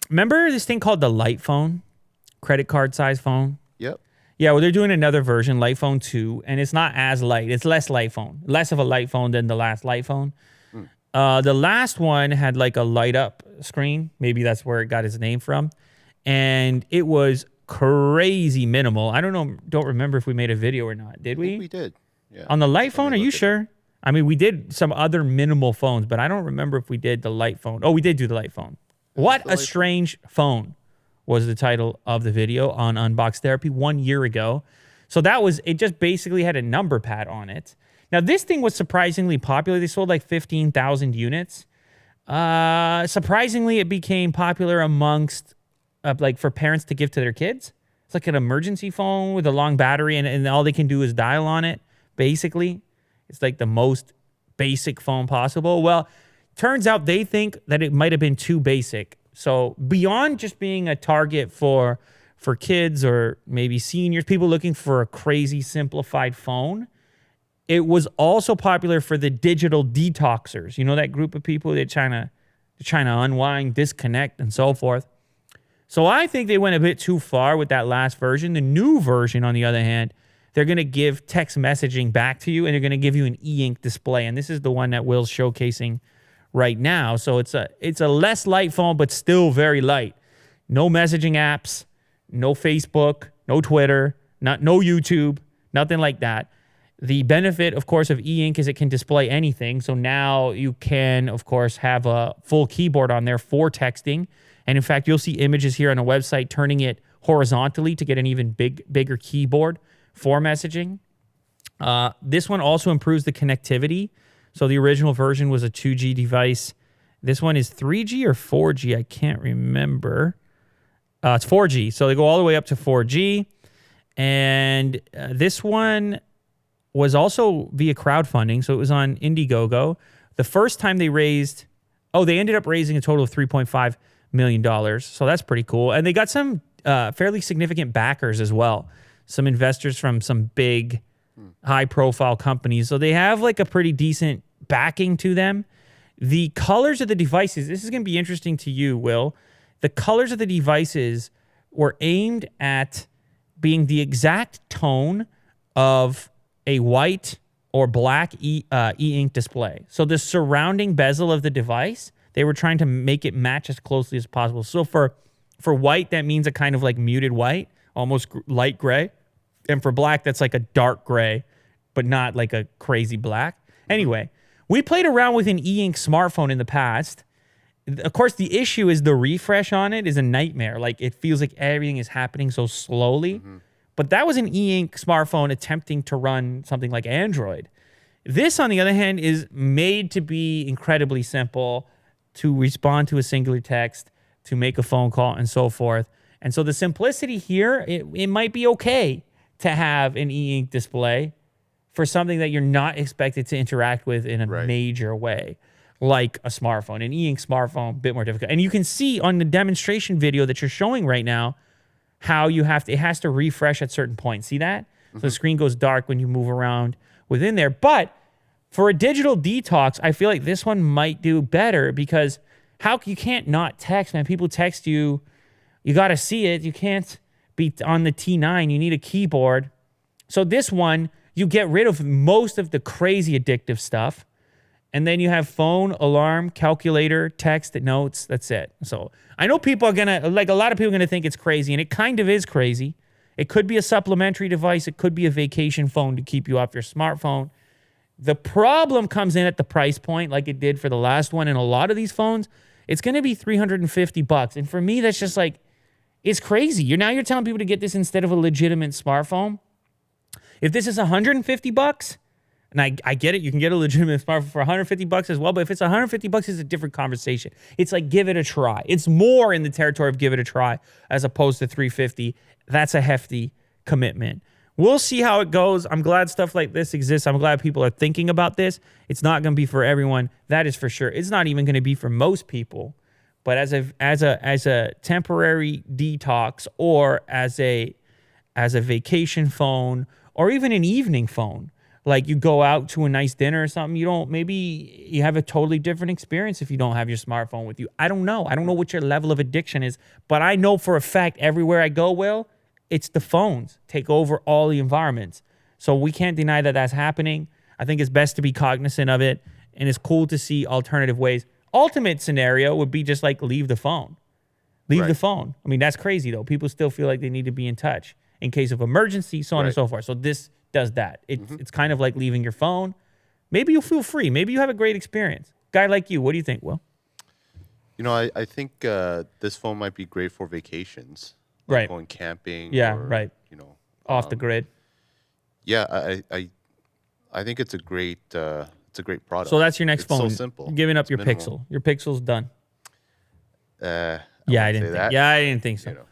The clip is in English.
remember this thing called the Light phone? Credit card size phone? Yep. Yeah, well, they're doing another version, Light phone 2, and it's not as light. It's less light phone. Less of a light phone than the last light phone. The last one had like a light up screen. Maybe that's where it got its name from. And it was crazy minimal. I don't remember if we made a video or not. Did we? We did. Yeah. On the light phone, are you sure? I mean, we did some other minimal phones, but I don't remember if we did the light phone. Oh, we did do the light phone. What a strange phone was the title of the video on Unbox Therapy 1 year ago. So it just basically had a number pad on it. Now, this thing was surprisingly popular. They sold like 15,000 units. Surprisingly, it became popular amongst, like for parents to give to their kids. It's like an emergency phone with a long battery, and all they can do is dial on it, basically. It's like the most basic phone possible. Well, turns out they think that it might have been too basic. So beyond just being a target for kids or maybe seniors, people looking for a crazy simplified phone, it was also popular for the digital detoxers. You know, that group of people that trying to unwind, disconnect, and so forth. So I think they went a bit too far with that last version. The new version, on the other hand, they're going to give text messaging back to you, and they're going to give you an EInk display. And this is the one that Will's showcasing right now. So it's a less light phone, but still very light. No messaging apps, no Facebook, no Twitter, no YouTube, nothing like that. The benefit, of course, of EInk is it can display anything. So now you can, of course, have a full keyboard on there for texting. And in fact, you'll see images here on a website turning it horizontally to get an even bigger keyboard for messaging. This one also improves the connectivity. So the original version was a 2G device. This one is 3G or 4G. I can't remember. It's 4G. So they go all the way up to 4G. And this one was also via crowdfunding. So it was on Indiegogo. The first time they ended up raising a total of $3.5 million. So that's pretty cool. And they got some fairly significant backers as well. Some investors from some big high-profile companies. So they have like a pretty decent backing to them. The colors of the devices, this is going to be interesting to you, Will. The colors of the devices were aimed at being the exact tone of a white or black e-ink display. So the surrounding bezel of the device, they were trying to make it match as closely as possible. So for white, that means a kind of like muted white, almost light gray. And for black, that's like a dark gray, but not like a crazy black. Anyway, we played around with an EInk smartphone in the past. Of course, the issue is the refresh on it is a nightmare. Like, it feels like everything is happening so slowly. Mm-hmm. But that was an EInk smartphone attempting to run something like Android. This, on the other hand, is made to be incredibly simple, to respond to a singular text, to make a phone call, and so forth. And so the simplicity here, it might be okay to have an EInk display for something that you're not expected to interact with in a major way, like a smartphone. An EInk smartphone, a bit more difficult. And you can see on the demonstration video that you're showing right now how it has to refresh at certain points. See that? Mm-hmm. So the screen goes dark when you move around within there. But for a digital detox, I feel like this one might do better because you can't not text, man. People text you. You got to see it. You can't be on the T9. You need a keyboard. So this one, you get rid of most of the crazy addictive stuff. And then you have phone, alarm, calculator, text, notes. That's it. So I know people are going to, like a lot of people are going to think it's crazy. And it kind of is crazy. It could be a supplementary device. It could be a vacation phone to keep you off your smartphone. The problem comes in at the price point like it did for the last one. And a lot of these phones, it's going to be $350. And for me, that's just like, it's crazy. You're telling people to get this instead of a legitimate smartphone. If this is $150, and I get it, you can get a legitimate smartphone for $150 as well, but if it's $150, it's a different conversation. It's like, give it a try. It's more in the territory of give it a try as opposed to $350. That's a hefty commitment. We'll see how it goes. I'm glad stuff like this exists. I'm glad people are thinking about this. It's not going to be for everyone. That is for sure. It's not even going to be for most people. But as a temporary detox or as a vacation phone or even an evening phone, like you go out to a nice dinner or something, maybe you have a totally different experience if you don't have your smartphone with you. I don't know. I don't know what your level of addiction is, but I know for a fact everywhere I go, Will, it's the phones take over all the environments. So we can't deny that that's happening. I think it's best to be cognizant of it, and it's cool to see alternative ways. Ultimate scenario would be just like leave the phone. Leave the phone. I mean, that's crazy though. People still feel like they need to be in touch in case of emergency, so on and so forth. So this does that. It's kind of like leaving your phone. Maybe you'll feel free. Maybe you have a great experience. Guy like you, what do you think, Will? You know, I think this phone might be great for vacations, like going camping. Yeah, or, you know, off the grid. Yeah, I think it's a great product. So that's your next it's phone. So simple. You're giving up it's your minimal. Pixel. Your Pixel's done. I I didn't think. Yeah, I didn't think so. You know.